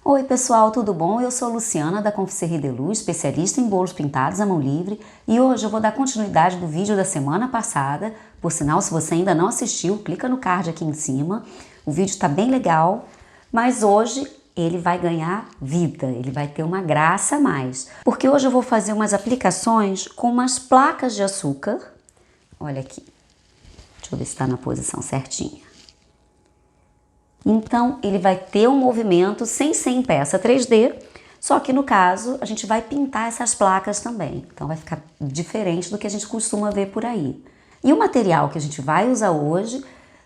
Oi pessoal, tudo bom? Eu sou a Luciana da Confiserie de Luz, especialista em bolos pintados à mão livre, e hoje eu vou dar continuidade do vídeo da semana passada. Por sinal, se você ainda não assistiu, clica no card aqui em cima. O vídeo está bem legal, mas hoje ele vai ganhar vida, ele vai ter uma graça a mais. Porque hoje eu vou fazer umas aplicações com umas placas de açúcar. Olha aqui, deixa eu ver se está na posição certinha. Então, ele vai ter um movimento sem ser em peça 3D, só que no caso, a gente vai pintar essas placas também. Então, vai ficar diferente do que a gente costuma ver por aí. E o material que a gente vai usar hoje,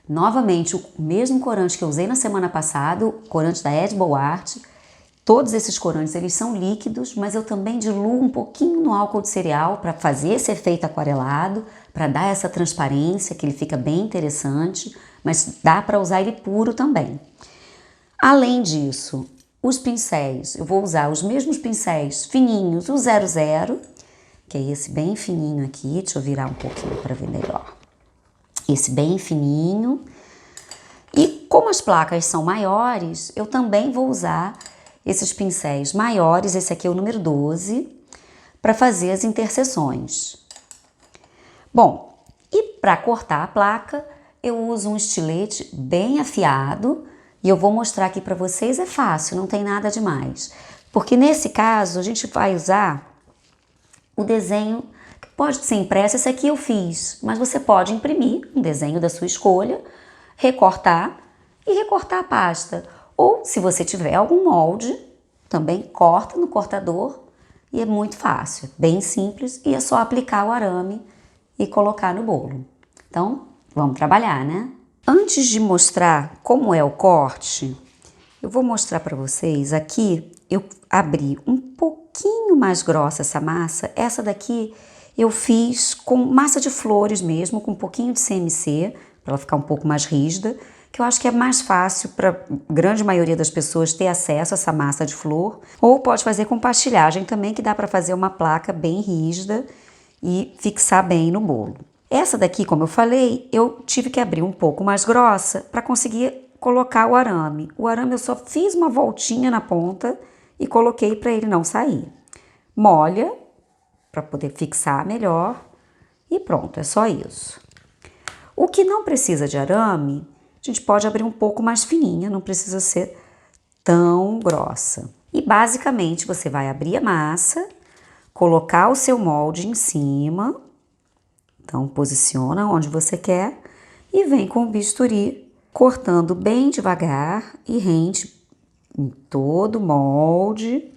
novamente, o mesmo corante que eu usei na semana passada, o corante da Edible Art. Todos esses corantes, eles são líquidos, mas eu também diluo um pouquinho no álcool de cereal para fazer esse efeito aquarelado, para dar essa transparência, que ele fica bem interessante, mas dá para usar ele puro também. Além disso, os pincéis, eu vou usar os mesmos pincéis fininhos, o 00, que é esse bem fininho aqui, deixa eu virar um pouquinho para ver melhor. Esse bem fininho. E como as placas são maiores, eu também vou usar esses pincéis maiores, esse aqui é o número 12, para fazer as interseções. Bom, e para cortar a placa, eu uso um estilete bem afiado e eu vou mostrar aqui para vocês, é fácil, não tem nada demais. Porque nesse caso, a gente vai usar o desenho que pode ser impresso, esse aqui eu fiz, mas você pode imprimir um desenho da sua escolha, recortar e recortar a pasta. Ou, se você tiver algum molde, também corta no cortador e é muito fácil, bem simples, e é só aplicar o arame e colocar no bolo. Então, vamos trabalhar, né? Antes de mostrar como é o corte, eu vou mostrar para vocês aqui, eu abri um pouquinho mais grossa essa massa. Essa daqui eu fiz com massa de flores mesmo, com um pouquinho de CMC, para ela ficar um pouco mais rígida, que eu acho que é mais fácil para a grande maioria das pessoas ter acesso a essa massa de flor. Ou pode fazer com pastilhagem também, que dá para fazer uma placa bem rígida e fixar bem no bolo. Essa daqui, como eu falei, eu tive que abrir um pouco mais grossa para conseguir colocar o arame. O arame eu só fiz uma voltinha na ponta e coloquei para ele não sair. Molha para poder fixar melhor e pronto, é só isso. O que não precisa de arame, a gente pode abrir um pouco mais fininha, não precisa ser tão grossa. E basicamente você vai abrir a massa, colocar o seu molde em cima, então posiciona onde você quer e vem com o bisturi cortando bem devagar e rente em todo o molde,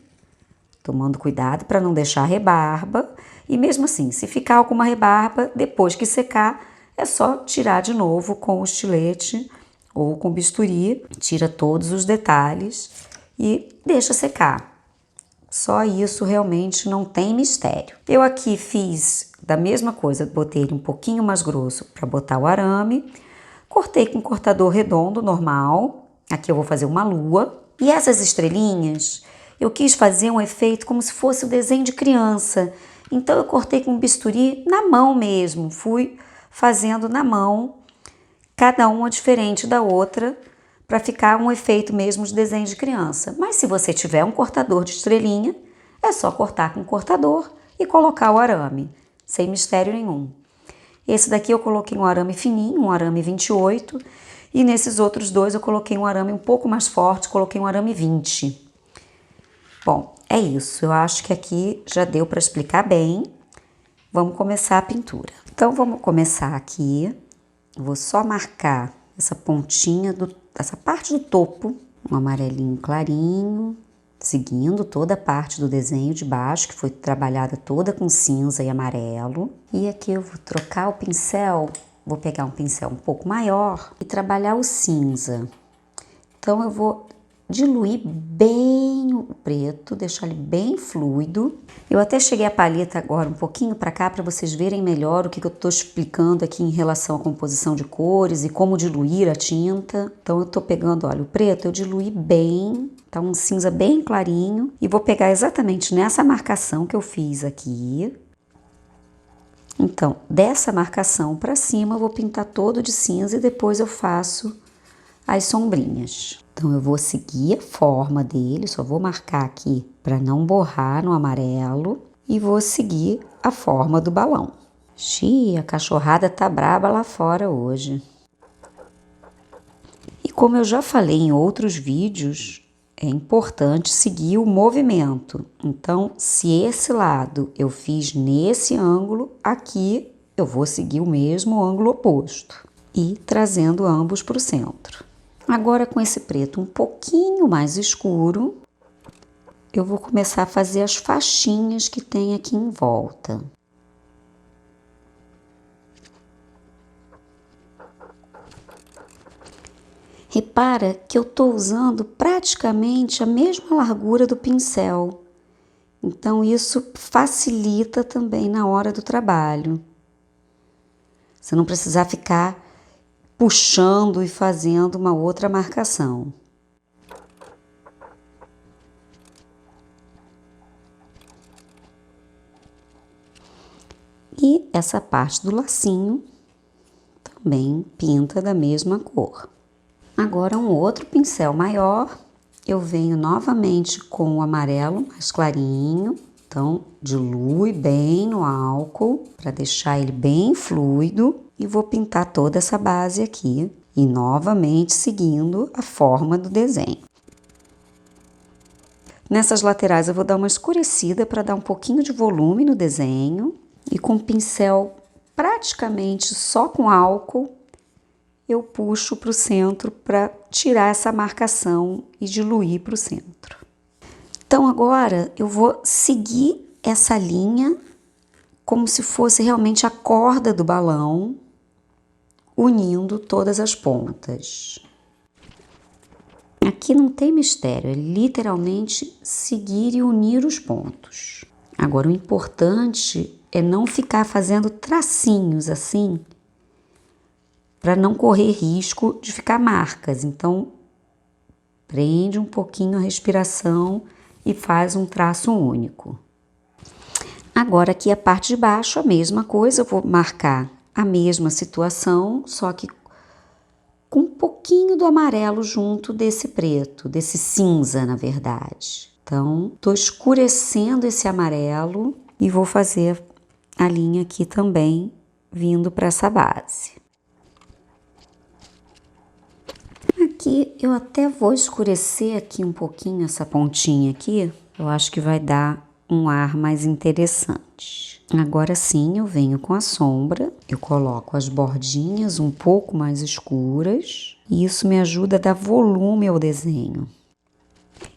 tomando cuidado para não deixar rebarba. E mesmo assim, se ficar alguma rebarba, depois que secar, é só tirar de novo com o estilete ou com bisturi, tira todos os detalhes e deixa secar. Só isso, realmente não tem mistério. Eu aqui fiz da mesma coisa, botei ele um pouquinho mais grosso para botar o arame, cortei com um cortador redondo normal, aqui eu vou fazer uma lua. E essas estrelinhas, eu quis fazer um efeito como se fosse o desenho de criança, então eu cortei com bisturi na mão mesmo, fui fazendo na mão, cada uma diferente da outra, para ficar um efeito mesmo de desenho de criança. Mas se você tiver um cortador de estrelinha, é só cortar com o cortador e colocar o arame, sem mistério nenhum. Esse daqui eu coloquei um arame fininho, um arame 28, e nesses outros dois eu coloquei um arame um pouco mais forte, coloquei um arame 20. Bom, é isso, eu acho que aqui já deu para explicar bem. Vamos começar a pintura. Então vamos começar aqui, vou só marcar essa pontinha, essa parte do topo, um amarelinho clarinho, seguindo toda a parte do desenho de baixo, que foi trabalhada toda com cinza e amarelo. E aqui eu vou trocar o pincel, vou pegar um pincel um pouco maior e trabalhar o cinza. Então eu vou diluir bem o preto, deixar ele bem fluido. Eu até cheguei a paleta agora um pouquinho para cá para vocês verem melhor o que eu estou explicando aqui em relação à composição de cores e como diluir a tinta. Então eu estou pegando, olha, o preto eu diluí bem, tá um cinza bem clarinho, e vou pegar exatamente nessa marcação que eu fiz aqui. Então, dessa marcação para cima eu vou pintar todo de cinza e depois eu faço as sombrinhas. Então eu vou seguir a forma dele, só vou marcar aqui para não borrar no amarelo e vou seguir a forma do balão. Xiii, a cachorrada tá braba lá fora hoje. E como eu já falei em outros vídeos, é importante seguir o movimento. Então, se esse lado eu fiz nesse ângulo, aqui eu vou seguir o mesmo ângulo oposto e trazendo ambos para o centro. Agora, com esse preto um pouquinho mais escuro, eu vou começar a fazer as faixinhas que tem aqui em volta. Repara que eu estou usando praticamente a mesma largura do pincel. Então, isso facilita também na hora do trabalho. Você não precisar ficar puxando e fazendo uma outra marcação. E essa parte do lacinho também pinta da mesma cor. Agora um outro pincel maior, eu venho novamente com o amarelo mais clarinho, então dilui bem no álcool para deixar ele bem fluido e vou pintar toda essa base aqui e novamente seguindo a forma do desenho. Nessas laterais eu vou dar uma escurecida para dar um pouquinho de volume no desenho e com o pincel praticamente só com álcool eu puxo para o centro para tirar essa marcação e diluir para o centro. Então agora eu vou seguir essa linha como se fosse realmente a corda do balão, unindo todas as pontas. Aqui não tem mistério, é literalmente seguir e unir os pontos. Agora o importante é não ficar fazendo tracinhos assim, para não correr risco de ficar marcas. Então, prende um pouquinho a respiração e faz um traço único. Agora aqui a parte de baixo, a mesma coisa, eu vou marcar a mesma situação, só que com um pouquinho do amarelo junto desse preto, desse cinza, na verdade. Então, tô escurecendo esse amarelo e vou fazer a linha aqui também, vindo para essa base. Aqui eu até vou escurecer aqui um pouquinho essa pontinha aqui, eu acho que vai dar um ar mais interessante. Agora sim eu venho com a sombra, eu coloco as bordinhas um pouco mais escuras e isso me ajuda a dar volume ao desenho.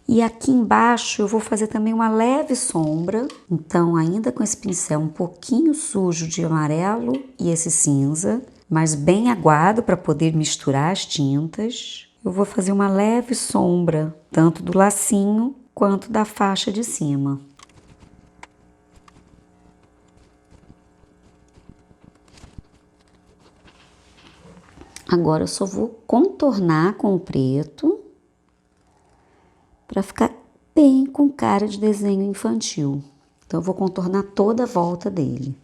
E aqui embaixo eu vou fazer também uma leve sombra, então ainda com esse pincel um pouquinho sujo de amarelo e esse cinza, mas bem aguado para poder misturar as tintas. Eu vou fazer uma leve sombra, tanto do lacinho quanto da faixa de cima. Agora eu só vou contornar com o preto para ficar bem com cara de desenho infantil. Então eu vou contornar toda a volta dele.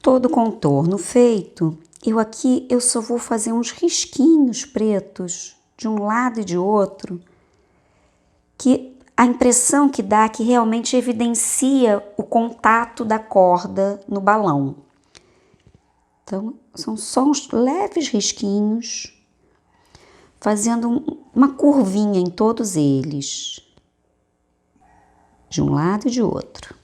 todo o contorno feito, eu só vou fazer uns risquinhos pretos de um lado e de outro, que a impressão que dá é que realmente evidencia o contato da corda no balão. Então, são só uns leves risquinhos, fazendo uma curvinha em todos eles, de um lado e de outro.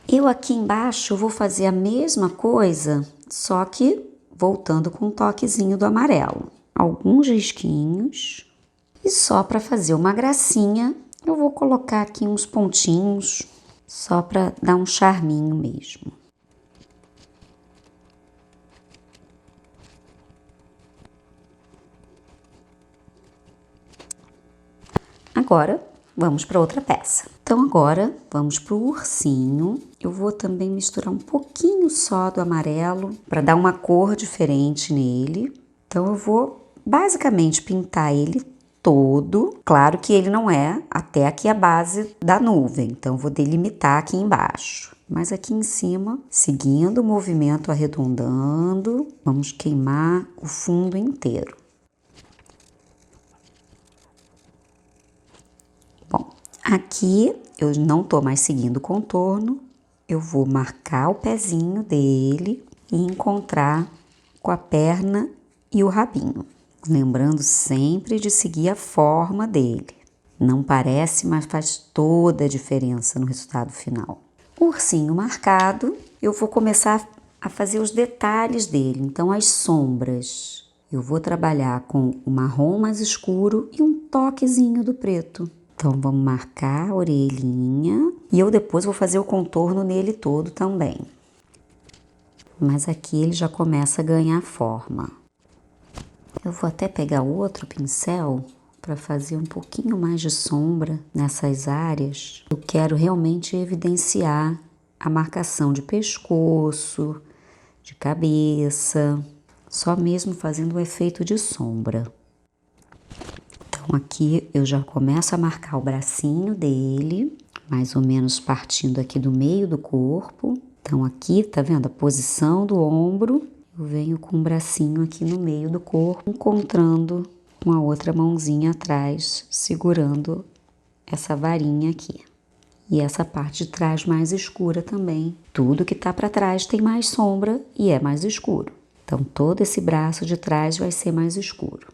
Eu aqui embaixo vou fazer a mesma coisa, só que voltando com um toquezinho do amarelo. Alguns risquinhos. E só para fazer uma gracinha, eu vou colocar aqui uns pontinhos, só para dar um charminho mesmo. Agora, vamos para outra peça. Então agora, vamos para o ursinho. Eu vou também misturar um pouquinho só do amarelo, para dar uma cor diferente nele. Então eu vou basicamente pintar ele todo. Claro que ele não é até aqui a base da nuvem, então eu vou delimitar aqui embaixo. Mas aqui em cima, seguindo o movimento arredondando, vamos queimar o fundo inteiro. Bom, aqui eu não tô mais seguindo o contorno, eu vou marcar o pezinho dele e encontrar com a perna e o rabinho. Lembrando sempre de seguir a forma dele. Não parece, mas faz toda a diferença no resultado final. O ursinho marcado, eu vou começar a fazer os detalhes dele. Então, as sombras. Eu vou trabalhar com o marrom mais escuro e um toquezinho do preto. Então, vamos marcar a orelhinha e eu depois vou fazer o contorno nele todo também. Mas aqui ele já começa a ganhar forma. Eu vou até pegar outro pincel para fazer um pouquinho mais de sombra nessas áreas. Eu quero realmente evidenciar a marcação de pescoço, de cabeça, só mesmo fazendo o efeito de sombra. Então aqui eu já começo a marcar o bracinho dele, mais ou menos partindo aqui do meio do corpo. Então aqui, tá vendo a posição do ombro? Eu venho com o bracinho aqui no meio do corpo, encontrando com a outra mãozinha atrás, segurando essa varinha aqui. E essa parte de trás mais escura também. Tudo que tá para trás tem mais sombra e é mais escuro. Então, todo esse braço de trás vai ser mais escuro.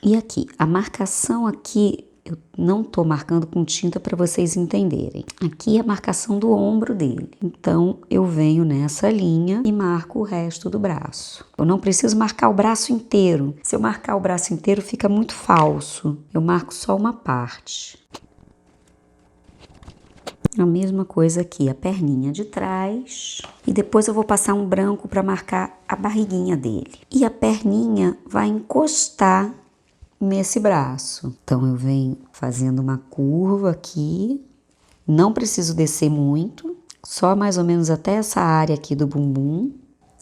E aqui, a marcação aqui, eu não tô marcando com tinta para vocês entenderem. Aqui é a marcação do ombro dele. Então, eu venho nessa linha e marco o resto do braço. Eu não preciso marcar o braço inteiro. Se eu marcar o braço inteiro, fica muito falso. Eu marco só uma parte. A mesma coisa aqui, a perninha de trás. E depois eu vou passar um branco para marcar a barriguinha dele. E a perninha vai encostar nesse braço. Então eu venho fazendo uma curva aqui, não preciso descer muito, só mais ou menos até essa área aqui do bumbum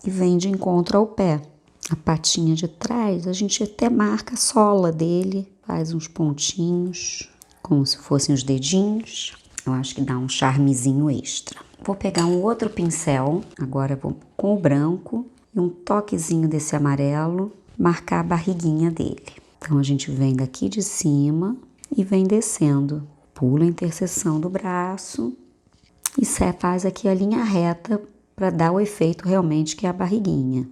e vem de encontro ao pé. A patinha de trás, a gente até marca a sola dele, faz uns pontinhos, como se fossem os dedinhos. Eu acho que dá um charmezinho extra. Vou pegar um outro pincel, agora vou com o branco e um toquezinho desse amarelo, marcar a barriguinha dele. Então, a gente vem daqui de cima e vem descendo. Pula a interseção do braço e faz aqui a linha reta para dar o efeito realmente que é a barriguinha.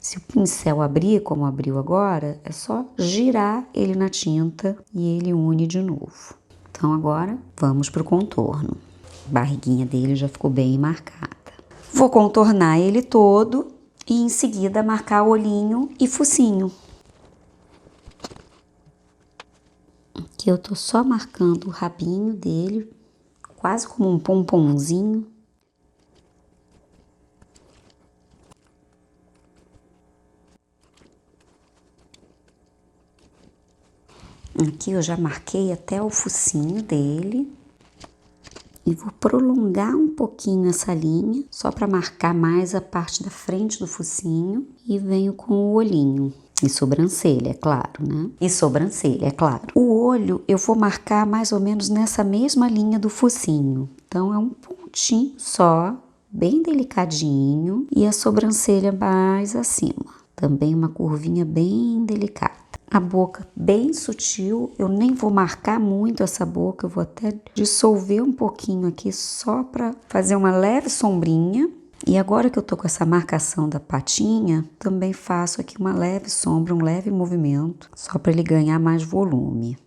Se o pincel abrir como abriu agora, é só girar ele na tinta e ele une de novo. Então, agora vamos para o contorno. A barriguinha dele já ficou bem marcada. Vou contornar ele todo e em seguida marcar olhinho e focinho. Aqui eu tô só marcando o rabinho dele, quase como um pomponzinho. Aqui eu já marquei até o focinho dele. E vou prolongar um pouquinho essa linha, só para marcar mais a parte da frente do focinho. E venho com o olhinho. E sobrancelha, é claro, né? E sobrancelha, é claro. O olho eu vou marcar mais ou menos nessa mesma linha do focinho. Então, é um pontinho só, bem delicadinho. E a sobrancelha mais acima. Também uma curvinha bem delicada. A boca bem sutil, eu nem vou marcar muito essa boca, eu vou até dissolver um pouquinho aqui só para fazer uma leve sombrinha. E agora que eu tô com essa marcação da patinha, também faço aqui uma leve sombra, um leve movimento, só para ele ganhar mais volume.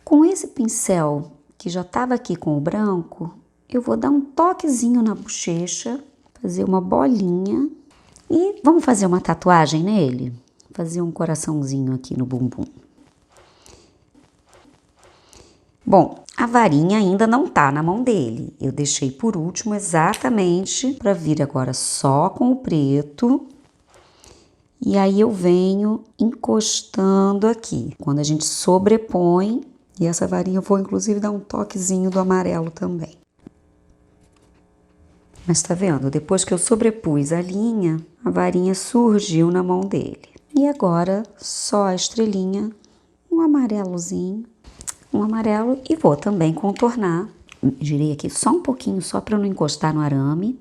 Com esse pincel que já estava aqui com o branco, eu vou dar um toquezinho na bochecha, fazer uma bolinha e vamos fazer uma tatuagem nele? Fazer um coraçãozinho aqui no bumbum. Bom, a varinha ainda não tá na mão dele. Eu deixei por último exatamente para vir agora só com o preto. E aí eu venho encostando aqui. Quando a gente sobrepõe, e essa varinha eu vou inclusive dar um toquezinho do amarelo também. Mas tá vendo? Depois que eu sobrepus a linha, a varinha surgiu na mão dele. E agora, só a estrelinha, um amarelozinho, um amarelo e vou também contornar. Girei aqui só um pouquinho, só para não encostar no arame.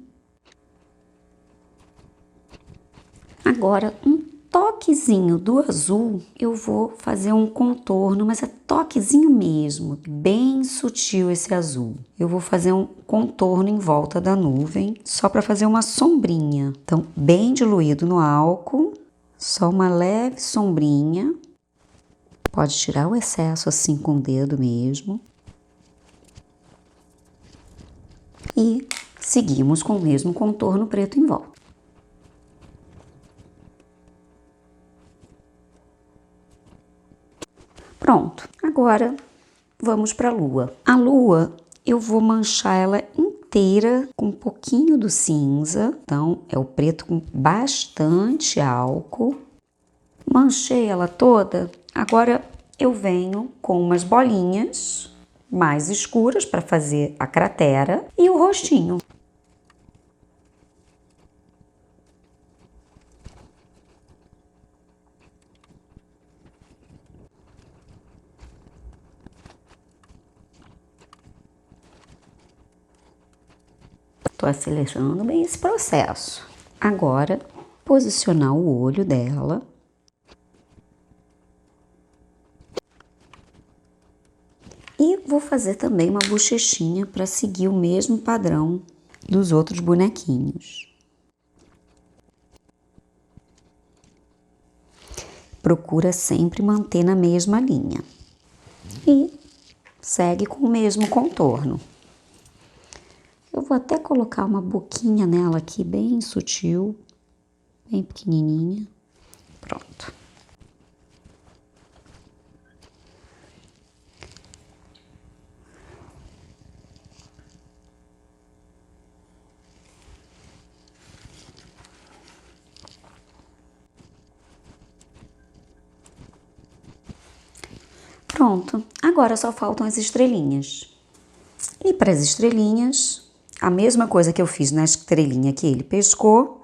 Agora, um toquezinho do azul, eu vou fazer um contorno, mas é toquezinho mesmo, bem sutil esse azul. Eu vou fazer um contorno em volta da nuvem, só para fazer uma sombrinha. Então, bem diluído no álcool. Só uma leve sombrinha, pode tirar o excesso assim com o dedo mesmo. E seguimos com o mesmo contorno preto em volta. Pronto, agora vamos para a lua. A lua eu vou manchar ela inteira com um pouquinho do cinza, então é o preto com bastante álcool. Manchei ela toda, agora eu venho com umas bolinhas mais escuras para fazer a cratera e o rostinho. Tô acelerando bem esse processo. Agora, posicionar o olho dela. E vou fazer também uma bochechinha para seguir o mesmo padrão dos outros bonequinhos. Procura sempre manter na mesma linha. E segue com o mesmo contorno. Eu vou até colocar uma boquinha nela aqui, bem sutil, bem pequenininha. Pronto. Pronto, agora só faltam as estrelinhas. E para as estrelinhas, a mesma coisa que eu fiz na estrelinha que ele pescou,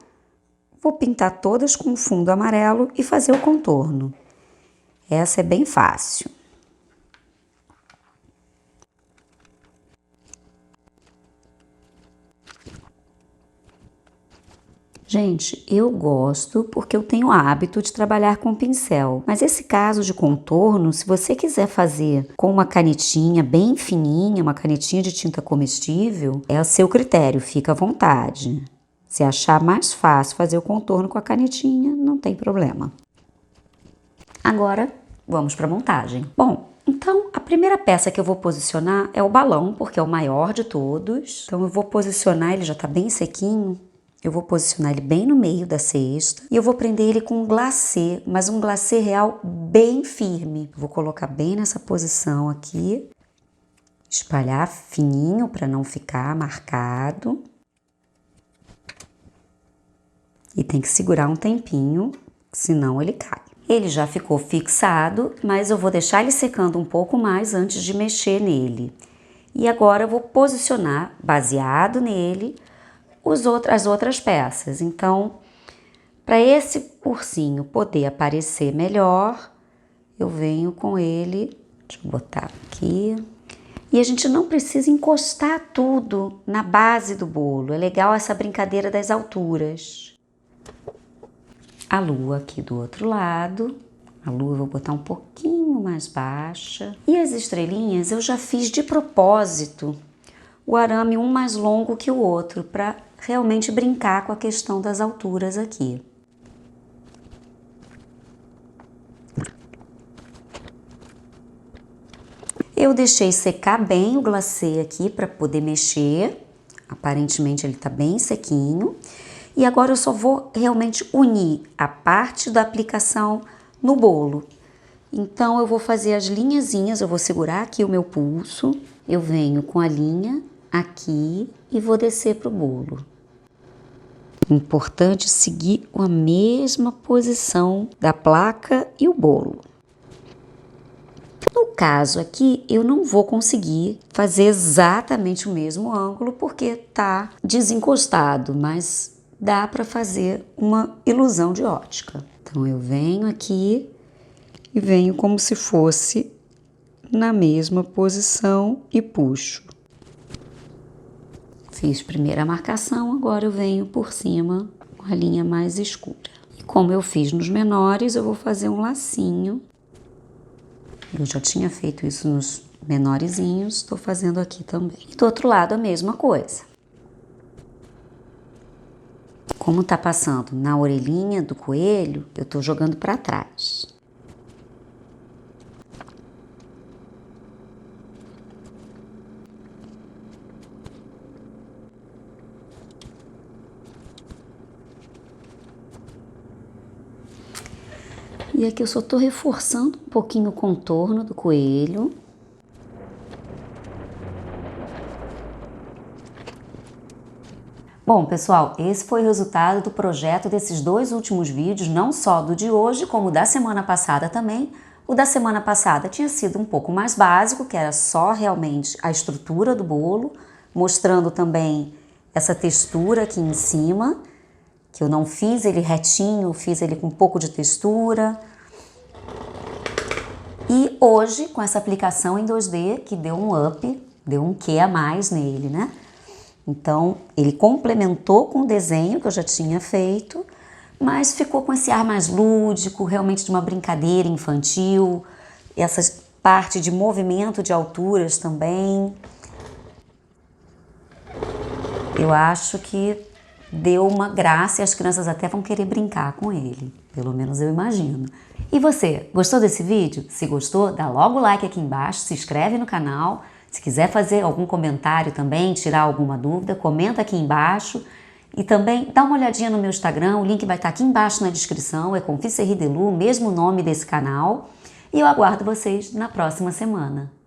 vou pintar todas com fundo amarelo e fazer o contorno. Essa é bem fácil. Gente, eu gosto porque eu tenho o hábito de trabalhar com pincel, mas esse caso de contorno, se você quiser fazer com uma canetinha bem fininha, uma canetinha de tinta comestível, é a seu critério, fica à vontade. Se achar mais fácil fazer o contorno com a canetinha, não tem problema. Agora, vamos para a montagem. Bom, então a primeira peça que eu vou posicionar é o balão, porque é o maior de todos. Então eu vou posicionar, ele já está bem sequinho. Eu vou posicionar ele bem no meio da cesta e eu vou prender ele com um glacê, mas um glacê real bem firme. Vou colocar bem nessa posição aqui, espalhar fininho para não ficar marcado. E tem que segurar um tempinho, senão ele cai. Ele já ficou fixado, mas eu vou deixar ele secando um pouco mais antes de mexer nele. E agora eu vou posicionar, baseado nele, as outras peças. Então, Para esse ursinho poder aparecer melhor, eu venho com ele, deixa eu botar aqui. E a gente não precisa encostar tudo na base do bolo. É legal essa brincadeira das alturas. A lua aqui do outro lado. A lua eu vou botar um pouquinho mais baixa. E as estrelinhas eu já fiz de propósito o arame um mais longo que o outro, para realmente brincar com a questão das alturas aqui. Eu deixei secar bem o glacê aqui para poder mexer. Aparentemente ele tá bem sequinho. E agora eu só vou realmente unir a parte da aplicação no bolo. Então eu vou fazer as linhazinhas, eu vou segurar aqui o meu pulso. Eu venho com a linha aqui e vou descer pro bolo. Importante seguir a mesma posição da placa e o bolo. No caso aqui, eu não vou conseguir fazer exatamente o mesmo ângulo porque tá desencostado, mas dá para fazer uma ilusão de ótica. Então eu venho aqui e venho como se fosse na mesma posição e puxo. Fiz primeira marcação, agora eu venho por cima com a linha mais escura. E como eu fiz nos menores, eu vou fazer um lacinho. Eu já tinha feito isso nos menorzinhos, estou fazendo aqui também. E do outro lado a mesma coisa. Como tá passando na orelhinha do coelho, eu tô jogando para trás. E aqui eu só tô reforçando um pouquinho o contorno do coelho. Bom, pessoal, esse foi o resultado do projeto desses dois últimos vídeos, não só do de hoje, como da semana passada também. O da semana passada tinha sido um pouco mais básico, que era só realmente a estrutura do bolo, mostrando também essa textura aqui em cima, que eu não fiz ele retinho, fiz ele com um pouco de textura. E hoje, com essa aplicação em 2D, que deu um up, deu um quê a mais nele, né? Então, ele complementou com o desenho que eu já tinha feito, mas ficou com esse ar mais lúdico, realmente de uma brincadeira infantil, essa parte de movimento de alturas também. Eu acho que deu uma graça e as crianças até vão querer brincar com ele, pelo menos eu imagino. E você, gostou desse vídeo? Se gostou, dá logo o like aqui embaixo, se inscreve no canal. Se quiser fazer algum comentário também, tirar alguma dúvida, comenta aqui embaixo. E também dá uma olhadinha no meu Instagram, o link vai estar aqui embaixo na descrição, é Confiserie de Lu, o mesmo nome desse canal. E eu aguardo vocês na próxima semana.